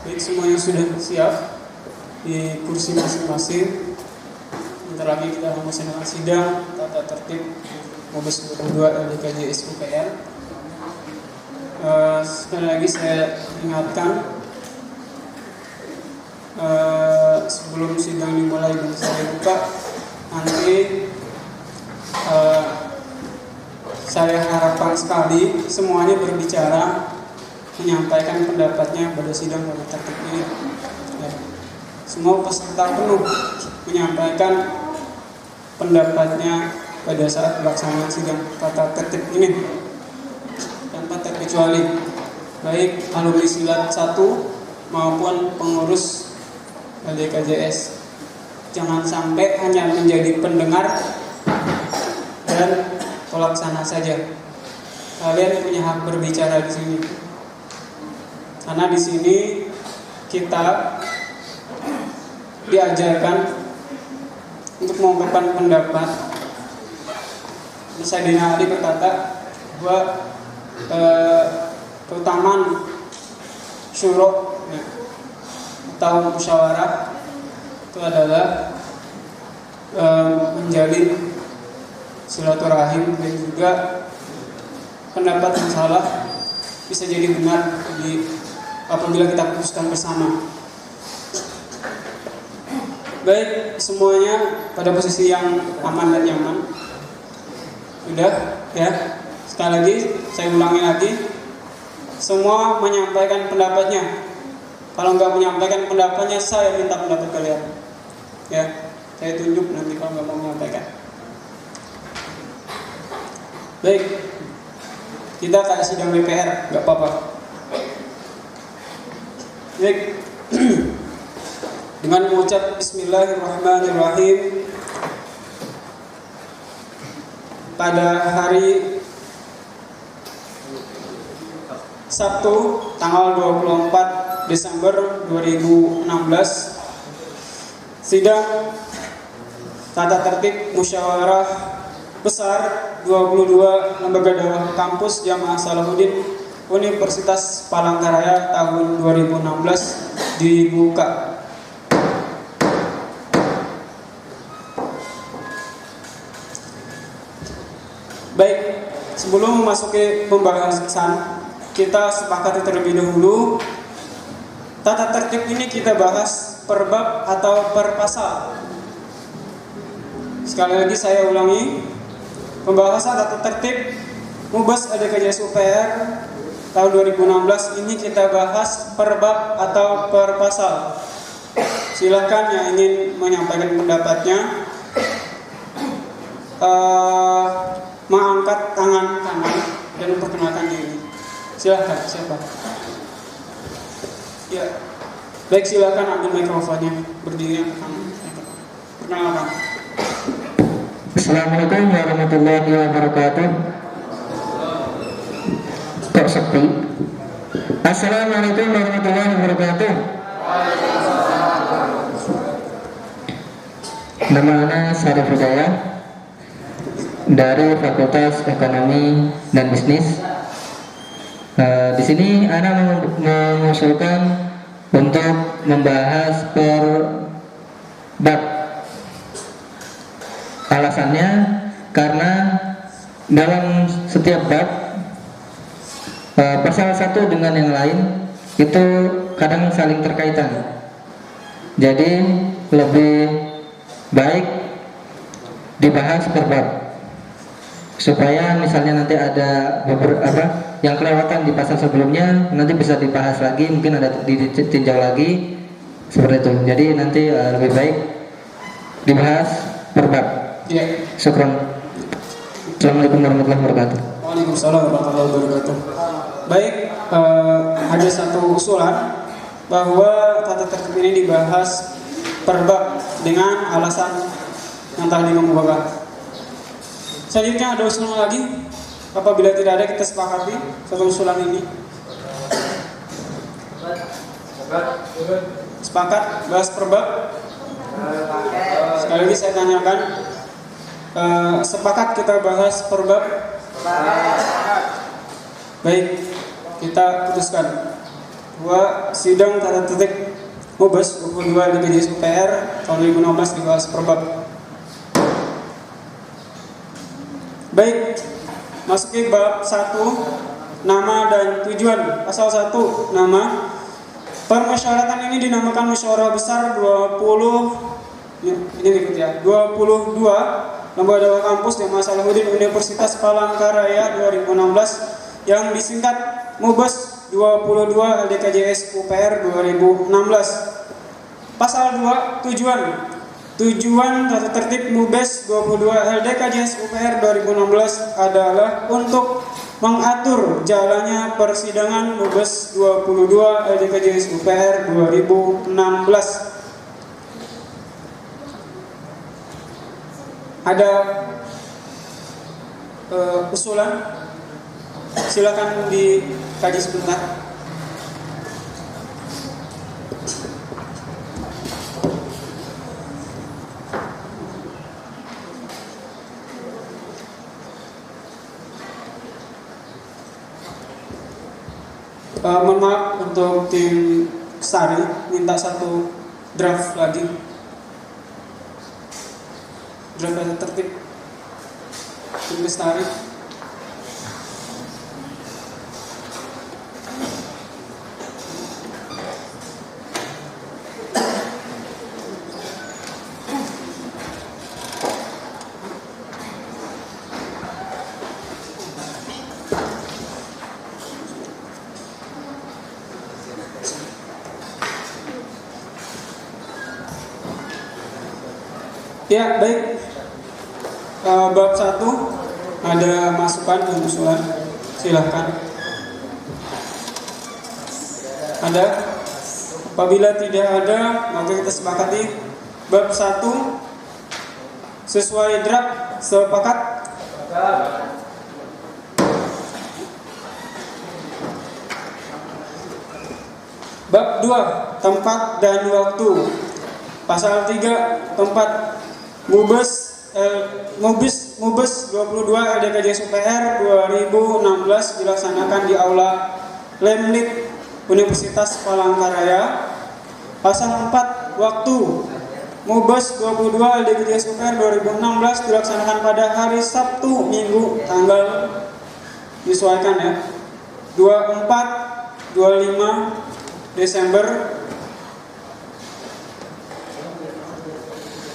Baik, semuanya sudah siap di kursi masing-masing. Bentar lagi kita melaksanakan sidang tata tertib Mabes 22 LDKJ UPR. Sekali lagi saya ingatkan, sebelum sidang dimulai dan saya buka, nanti saya harapkan sekali semuanya berbicara, menyampaikan pendapatnya pada sidang tata tertib ini. Ya. Semua peserta penuh menyampaikan pendapatnya pada saat pelaksanaan sidang tata tertib ini, tanpa terkecuali, baik alumni silat 1 maupun pengurus LDKJS. Jangan sampai hanya menjadi pendengar dan pelaksana saja. Kalian punya hak berbicara di sini. Karena di sini kita diajarkan untuk mengungkapkan pendapat. Sayyidina Ali berkata bahwa keutamaan syuro atau musyawarah itu adalah menjalin silaturahim, dan juga pendapat yang salah bisa jadi benar apabila kita putuskan bersama. Baik, semuanya pada posisi yang aman dan nyaman. Sudah ya. Sekali lagi saya ulangi lagi, semua menyampaikan pendapatnya. Kalau nggak menyampaikan pendapatnya, saya minta pendapat kalian. Ya, saya tunjuk nanti kalau nggak mau menyampaikan. Baik, kita kayak sidang DPR, nggak apa-apa. Baik, dengan mengucap Bismillahirrahmanirrahim, pada hari Sabtu tanggal 24 Desember 2016, sidang tata tertib musyawarah besar 22 lembaga dakwah kampus Jamaah Salahuddin Universitas Palangkaraya tahun 2016 dibuka. Baik, sebelum memasuki pembahasan, kita sepakati terlebih dahulu tata tertib ini kita bahas per bab atau per pasal. Sekali lagi saya ulangi, pembahasan tata tertib Mubes LDKJ UPR tahun 2016 ini kita bahas per bab atau per pasal. Silakan yang ingin menyampaikan pendapatnya mengangkat tangan kanan dan memperkenalkan diri. Silakan, siapa? Ya, baik, silakan ambil mikrofonnya, berdiri ke kanan. Perkenalkan. Assalamualaikum warahmatullahi wabarakatuh. Kok sepi? Assalamualaikum warahmatullahi wabarakatuh. Nama ana Syarif Hidayah dari Fakultas Ekonomi dan Bisnis. Di sini ana mengusulkan untuk membahas per bab. Alasannya karena dalam setiap bab pasal satu dengan yang lain itu kadang saling terkaitan. Jadi lebih baik dibahas per bab. supaya misalnya nanti ada beberapa yang kelewatan di pasal sebelumnya nanti bisa dibahas lagi, mungkin ada ditinjau lagi seperti itu. Jadi nanti lebih baik dibahas per bab. Ya. Syukran. Assalamualaikum warahmatullahi wabarakatuh. Waalaikumsalam warahmatullahi wabarakatuh. Baik, ada satu usulan bahwa tata tertib ini dibahas per bab dengan alasan yang telah dikemukakan. Selanjutnya ada usulan lagi. Apabila tidak ada, kita sepakati satu usulan ini. Sepakat bahas per bab? Sekali lagi saya tanyakan, sepakat kita bahas per bab? Baik, kita putuskan bahwa sidang tata tertib Mubes 22 DPJS UPR tahun 2016 dibahas per bab. Baik, masuki bab 1, nama dan tujuan. Pasal 1, nama. Permusyawaratan ini dinamakan Musyawarah Besar 22 Lembaga Dakwah Kampus Jamaah Salahuddin Universitas Palangkaraya 2016 yang disingkat Mubes 22 LDKJS UPR 2016. Pasal 2, tujuan. Tujuan tata tertib Mubes 22 LDKJS UPR 2016 adalah untuk mengatur jalannya persidangan Mubes 22 LDKJS UPR 2016. Ada usulan? Silakan dikaji sebentar. Mohon maaf untuk tim Sari, minta satu draft lagi. Draft tata tertib tim Lestari. Ya, baik. Bab 1 ada masukan dan usulan. Silahkan. Ada? Apabila tidak ada, maka kita sepakati bab 1 sesuai draft. Sepakat? Bab 2 tempat dan waktu. Pasal 3 tempat Mubes 22 LDKJS UPR 2016 dilaksanakan di Aula Lemlit Universitas Palangkaraya. Pasal 4 waktu. Mubes 22 LDKJS UPR 2016 dilaksanakan pada hari Sabtu Minggu tanggal disesuaikan ya 24-25 Desember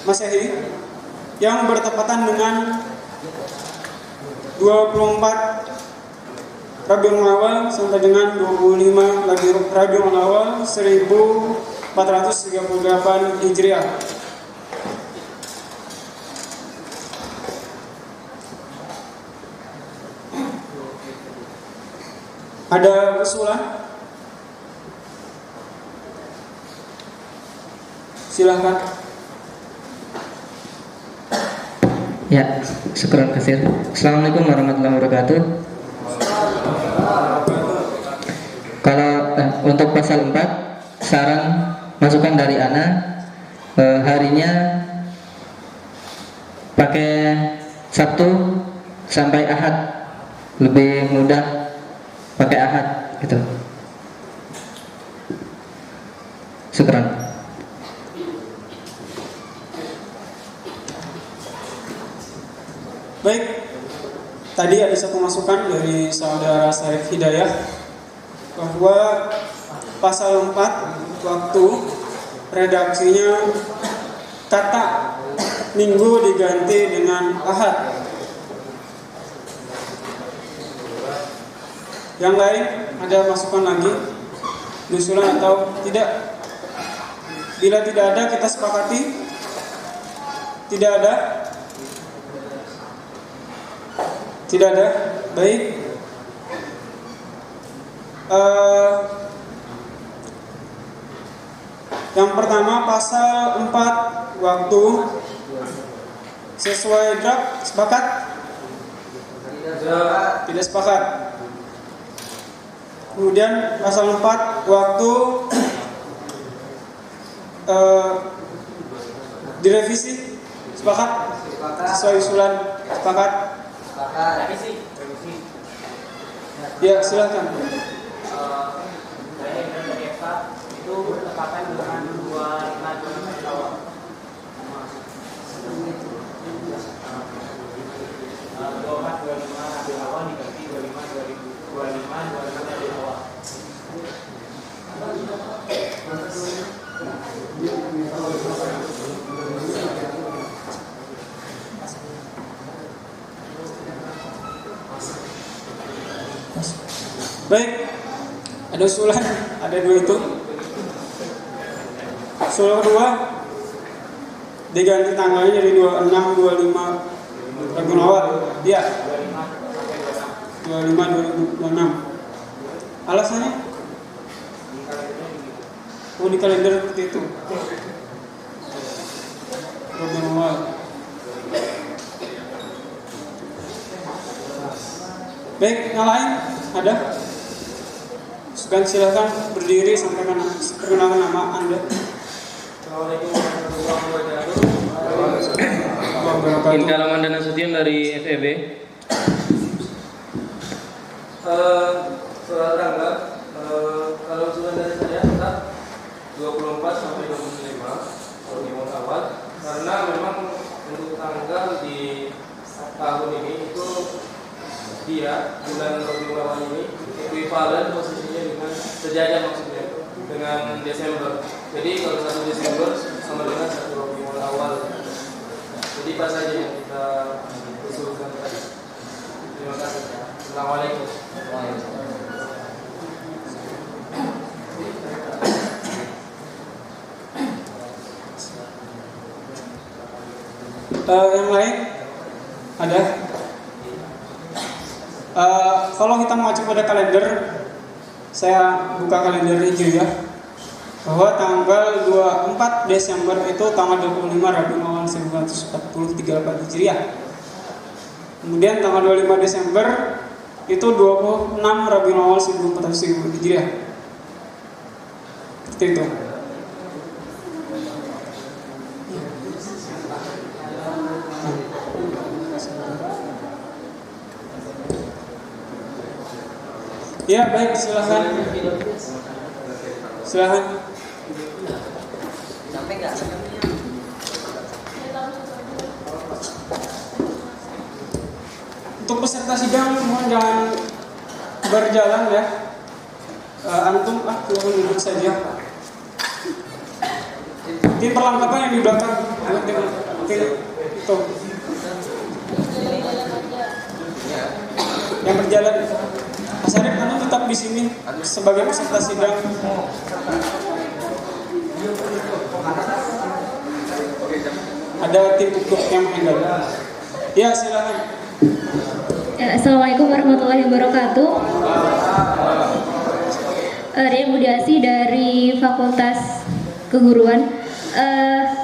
Masehi yang bertepatan dengan 24 Rabiul Awal sampai dengan 25 lagi Rabiul Awal 1438 Hijriah. Ada usulan? Silahkan. Ya, syukran kasir. Assalamualaikum warahmatullahi wabarakatuh. Kalau untuk pasal 4, saran masukan dari Ana, harinya pakai Sabtu sampai Ahad, lebih mudah pakai Ahad gitu. Syukran. Baik, tadi ada satu masukan dari saudara Syarif Hidayah bahwa pasal 4 waktu redaksinya kata minggu diganti dengan Ahad. Yang lain ada masukan lagi, usulan atau tidak? Bila tidak ada, kita sepakati. Tidak ada? Tidak ada. Baik. Yang pertama pasal 4 waktu sesuai draft, sepakat? Tidak sepakat. Kemudian pasal 4 waktu direvisi, sepakat? Sesuai usulan, sepakat? Revisi. Ya, silakan. Itu bertepatan dengan 25 awal. 24, 25 Rabiul Awal diganti 25 Rabiul Awal. Baik, ada usulan, ada dua itu. Usulan kedua diganti tanggalnya dari 26, 25 Rabiul Awal. Iya. 25, 26. Alasannya? Oh, di kalender seperti itu. Rabiul Awal. Baik, yang lain ada? Silakan berdiri, sampaikan perkenalkan nama Anda. Assalamualaikum warahmatullahi wabarakatuh. Indra Ramanda Nasution dari FEB. Soal tanggal, kalau usulan dari saya tetap 24 sampai 25 awal, karena memang untuk tanggal di tahun ini itu dia bulan Rabiul Awal ini ekuivalen posisinya dengan sejajar, maksudnya dengan Desember. Jadi kalau 1 Desember sama dengan 1 Rabiul Awal. Jadi pas saja yang kita usulkan tadi. Terima kasih. Assalamualaikum. Yang lain ada? Kalau kita mengacu pada kalender, saya buka kalender Hijriah, bahwa tanggal 24 Desember itu tanggal 25 Rabiul Awal 1443 Hijriah. Kemudian tanggal 25 Desember itu 26 Rabiul Awal 1400 Hijriah. Seperti itu. Ya, baik, silakan. Silakan. Sampai enggak? Untuk peserta sidang mohon jangan berjalan ya. Antum silakan duduk saja. Tim perlengkapan yang di belakang. Tim itu. Yang berjalan. Mas Arif, kamu tetap di sini sebagai peserta sidang. Ada tim untuk yang meninggal. Ya, silakan. Assalamualaikum warahmatullahi wabarakatuh. Ria Budiasi dari Fakultas Keguruan.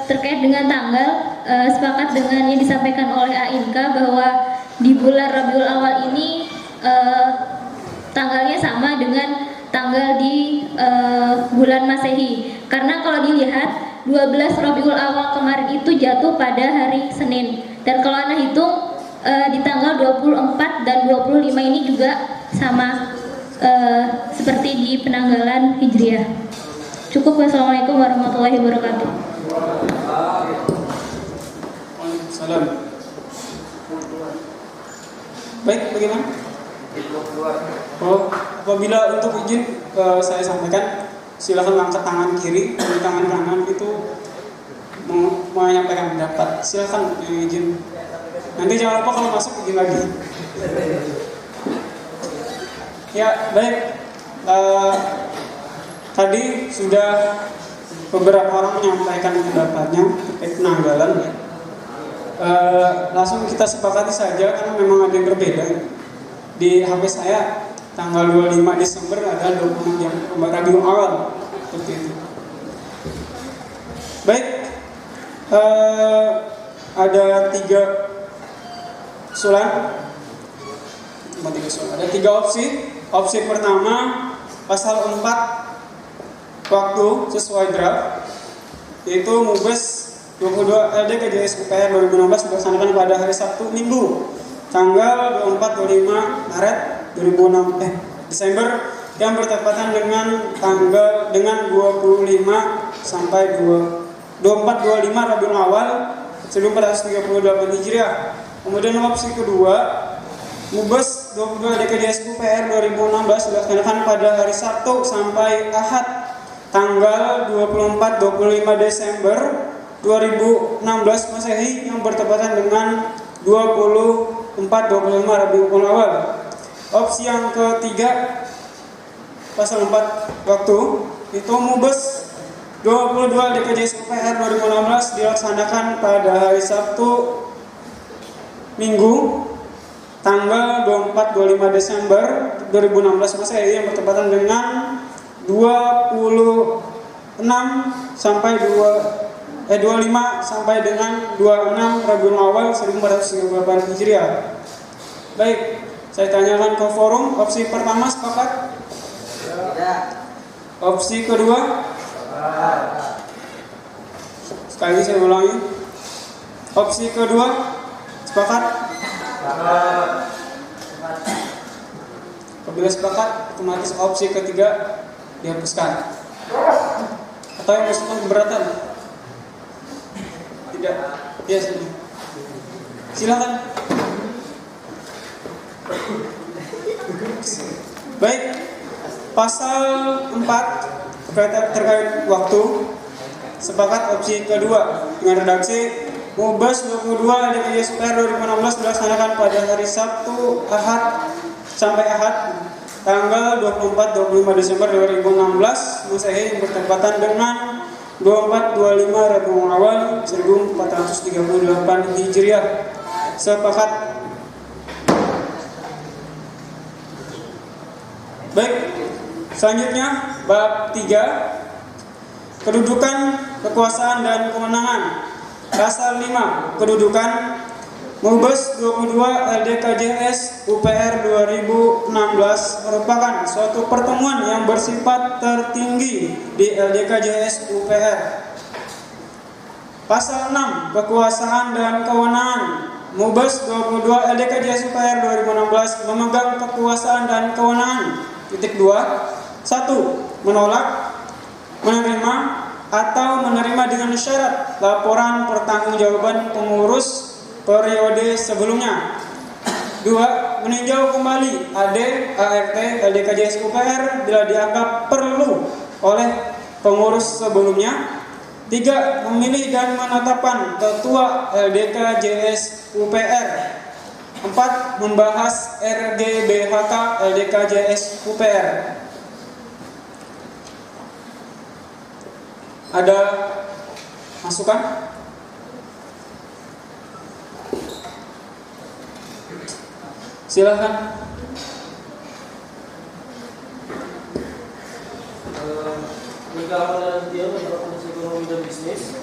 Terkait dengan tanggal, sepakat dengan yang disampaikan oleh Ainka bahwa di bulan Rabiul Awal ini tanggalnya sama dengan tanggal di bulan Masehi. Karena kalau dilihat 12 Rabiul Awal kemarin itu jatuh pada hari Senin. Dan kalau Anda hitung di tanggal 24 dan 25 ini juga sama seperti di penanggalan Hijriah. Cukup. Wassalamualaikum warahmatullahi wabarakatuh. Waalaikumsalam. Baik, bagaimana? Apabila untuk izin saya sampaikan, silakan angkat tangan kiri, dan tangan kanan itu mau menyampaikan pendapat. Silakan izin. Nanti jangan lupa kalau masuk izin lagi. Ya, baik. Tadi sudah beberapa orang menyampaikan pendapatnya terkait penanggalan ya. Langsung kita sepakati saja karena memang ada yang berbeda. Di HP saya tanggal 25 Desember ada 26 jam Rabiul Awal seperti itu. Baik, ada 3 usulan. Ada 3 opsi. Opsi pertama pasal 4 waktu sesuai draft, yaitu Mubes 22 LDKJS UPR 2016 dilaksanakan pada hari Sabtu Minggu tanggal 24-25 Maret Desember yang bertepatan dengan tanggal 25 sampai 24-25 Rabiul Awal 1438 Hijriah. Kemudian opsi kedua, Mubes 22 DKJS UPR 2016 dilaksanakan pada hari Sabtu sampai Ahad tanggal 24-25 Desember 2016 Masehi yang bertepatan dengan 24-25 Rabiul Awal. Opsi yang ketiga pasal 4 waktu itu Mubes 22 DKJS UPR 2016 dilaksanakan pada hari Sabtu Minggu tanggal 24-25 Desember 2016 Masehi yang bertepatan dengan 25 sampai dengan 26 Rabiul Awal 1438 Hijriah. Baik, saya tanyakan ke forum. Opsi pertama sepakat? Tidak. Opsi kedua? Sekali saya ulangi. Opsi kedua sepakat? Apabila sepakat, otomatis opsi ketiga dihapuskan. Atau yang masukkan keberatan? Tidak. Ya, silakan. Baik. Pasal 4 terkait waktu, sepakat opsi kedua dengan redaksi Mubes 22 DKJS UPR 2016 dilaksanakan pada hari Sabtu Ahad sampai Ahad tanggal 24-25 Desember 2016 Masehi yang bertepatan dengan 24-25 Rabiul Awal 1438 Hijriah. Sepakat? Baik, selanjutnya bab 3 kedudukan, kekuasaan dan kewenangan. Pasal 5 kedudukan Mubes 22 LDKJS UPR 2016 merupakan suatu pertemuan yang bersifat tertinggi di LDKJS UPR. Pasal 6 kekuasaan dan kewenangan. Mubes 22 LDKJS UPR 2016 memegang kekuasaan dan kewenangan. Titik 2. 1. Menolak, menerima atau menerima dengan syarat laporan pertanggungjawaban pengurus periode sebelumnya. 2. Meninjau kembali AD, ART, LDKJS UPR bila dianggap perlu oleh pengurus sebelumnya. 3. Memilih dan menetapkan ketua LDKJS UPR. 4. Membahas RGBHK LDKJS UPR. Ada masukan? Silakan. Peningkatan dan dia untuk Komisi Ekonomi dan Bisnis.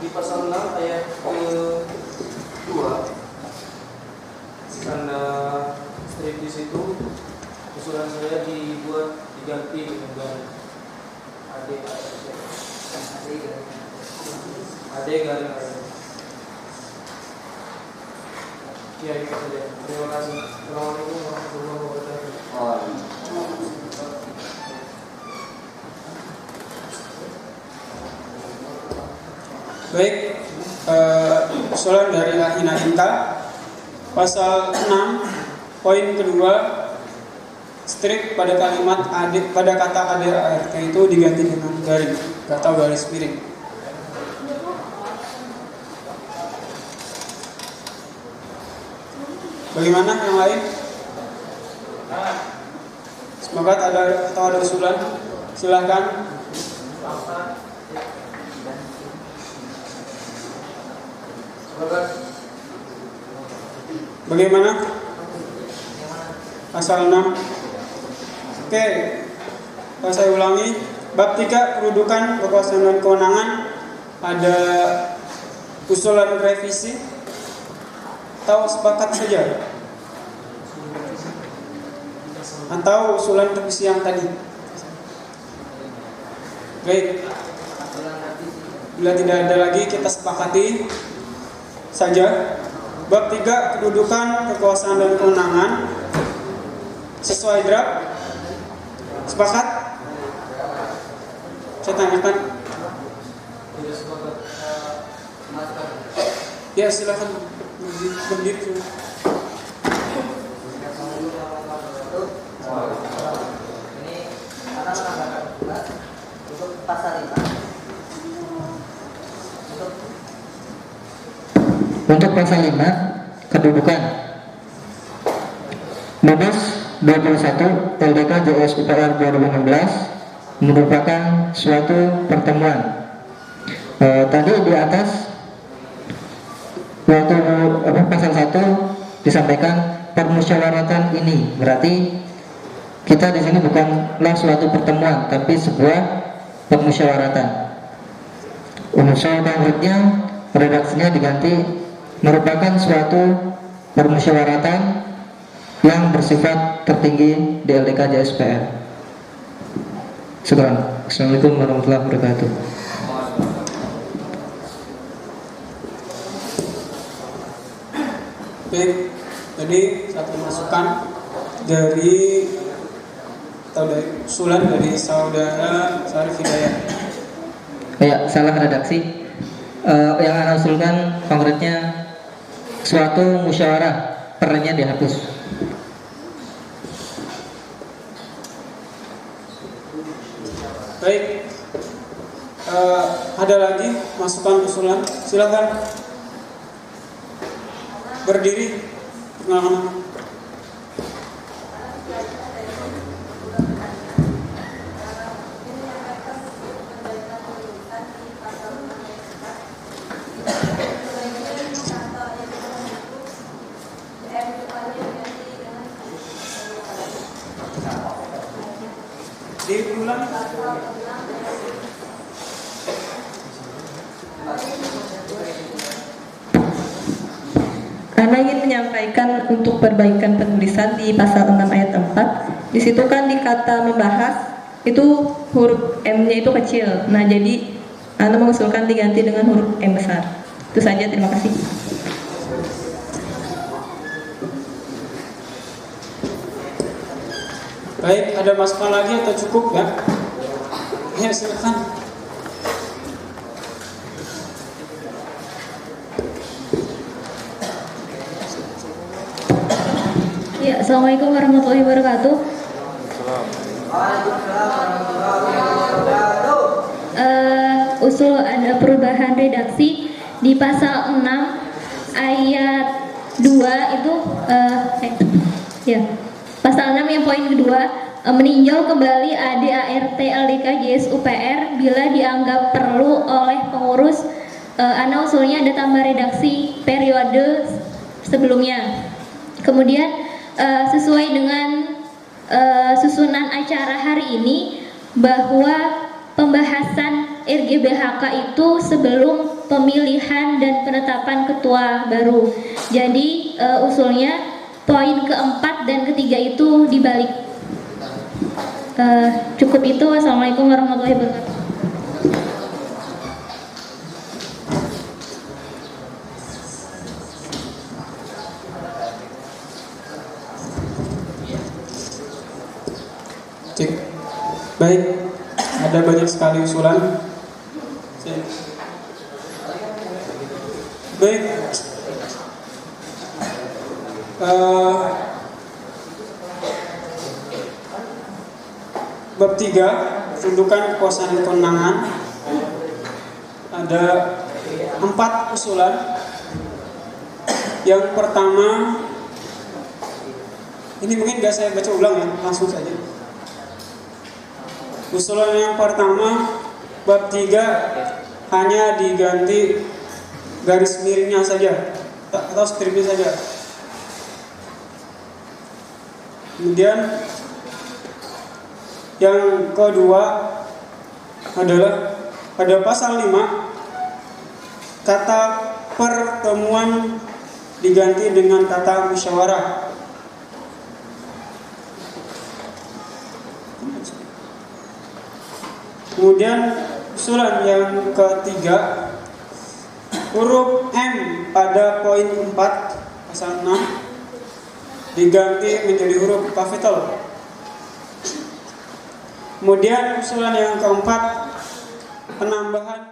Di pasal 6 ayat ke-2 tanda strip di situ usulan saya diganti dengan AD garing ya itu saja. Terima kasih. Assalamualaikum warahmatullahi wabarakatuh. Baik, usulan dari Ahina Inta pasal 6 poin kedua strip pada kalimat AD, pada kata AD ART itu diganti dengan garing atau garis miring. Bagaimana yang lain? Semoga ada usulan. Silahkan. Bagaimana? Pasal 6. Oke. Saya ulangi. Bab 3 kedudukan, kekuasaan dan kewenangan. Ada usulan revisi atau sepakat saja? Atau usulan revisi yang tadi? Baik. Bila tidak ada lagi, kita sepakati saja. Bab 3 kedudukan, kekuasaan dan kewenangan sesuai draft. Sepakat? Saya tanyakan. Ya, silakan berdiri. Untuk pasal 5. Untuk pasal 5 kedudukan Munas 21 LDK JS UPR 2016 merupakan suatu pertemuan. Tadi di atas waktu pasal 1 disampaikan permusyawaratan ini, berarti kita di sini bukanlah suatu pertemuan tapi sebuah permusyawaratan. Unsur konkretnya redaksinya diganti merupakan suatu permusyawaratan yang bersifat tertinggi di LDK JSPR. Sekarang, Assalamualaikum warahmatullahi wabarakatuh. Baik, jadi satu masukan dari usulan dari saudara Syarif Hidayat. Ya, salah redaksi. Yang Anda usulkan konkretnya suatu musyawarah, pernya dihapus. Baik, ada lagi masukan usulan? Silakan berdiri. Perkenalkan. Diulang. Karena ingin menyampaikan untuk perbaikan penulisan di pasal 6 ayat 4. Di situ kan di kata membahas itu huruf M-nya itu kecil. Nah, jadi Anda mengusulkan diganti dengan huruf M besar. Itu saja, terima kasih. Baik, ada masukan lagi atau cukup ya? Ya, silakan. Ya, Assalamualaikum warahmatullahi wabarakatuh. Usul ada perubahan redaksi di pasal 6 ayat 2 itu ya. Pasal 6 yang poin kedua, meninjau kembali ADART LDK JS UPR bila dianggap perlu oleh pengurus. Ana usulnya ada tambah redaksi periode sebelumnya. Kemudian sesuai dengan susunan acara hari ini bahwa pembahasan RGBHK itu sebelum pemilihan dan penetapan ketua baru. Jadi usulnya poin keempat dan ketiga itu dibalik. Cukup itu. Wassalamualaikum warahmatullahi wabarakatuh. Cek. Baik, ada banyak sekali usulan. Baik. Bab 3 kedudukan, kekuasaan dan kewenangan. Ada 4 usulan. Yang pertama Ini mungkin gak saya baca ulang ya, langsung saja. Usulan yang pertama, bab 3 hanya diganti garis miringnya saja atau stripnya saja. Kemudian yang kedua adalah pada pasal 5 kata pertemuan diganti dengan kata musyawarah. Kemudian usulan yang ketiga, huruf M pada poin 4 pasal 6 diganti menjadi huruf kapital. Kemudian usulan yang keempat, penambahan